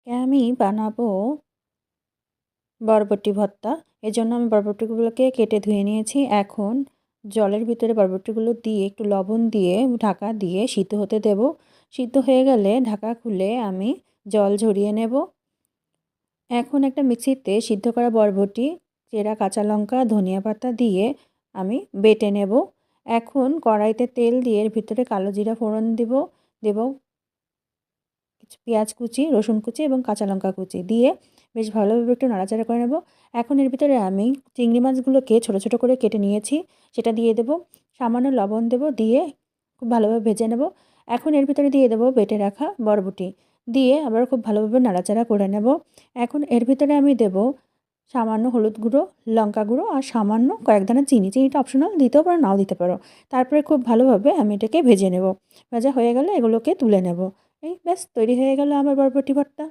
আমি বানাবো বরবটি ভর্তা। এজন্য আমি বরবটিগুলোকে কেটে ধুয়ে নিয়েছি। এখন জলের ভিতরে বরবটিগুলো দিয়ে একটু লবণ দিয়ে ঢাকা দিয়ে সিদ্ধ হতে দেব। সিদ্ধ হয়ে গেলে ঢাকা খুলে আমি জল ঝরিয়ে নেব। এখন একটা মিক্সিতে সিদ্ধ করা বরবটি, চেরা কাঁচা লঙ্কা, ধনিয়া পাতা দিয়ে আমি বেটে নেব। এখন কড়াইতে তেল দিয়ে এর ভিতরে কালো জিরা ফোড়ন দেব কিছু পেঁয়াজ কুচি, রসুন কুচি এবং কাঁচা লঙ্কা কুচি দিয়ে বেশ ভালোভাবে একটু নাড়াচাড়া করে নেব। এখন এর ভিতরে আমি চিংড়ি মাছগুলোকে ছোট ছোট করে কেটে নিয়েছি, সেটা দিয়ে দেব। সামান্য লবণ দেব, দিয়ে খুব ভালোভাবে ভেজে নেব। এখন এর ভিতরে দিয়ে দেব বেটে রাখা বরবটি, দিয়ে আবার খুব ভালোভাবে নাড়াচাড়া করে নেব। এখন এর ভিতরে আমি দেব সামান্য হলুদ গুঁড়ো, লঙ্কা গুঁড়ো আর সামান্য কয়েক দানা চিনি। চিনিটা অপশনাল, দিতেও পারো নাও দিতে পারো। তারপরে খুব ভালোভাবে আমি এটাকে ভেজে নেব। ভাজা হয়ে গেলে এগুলোকে তুলে নেব। এই ব্যাস তৈরি হয়ে গেল আমার বরবটি ভর্তা।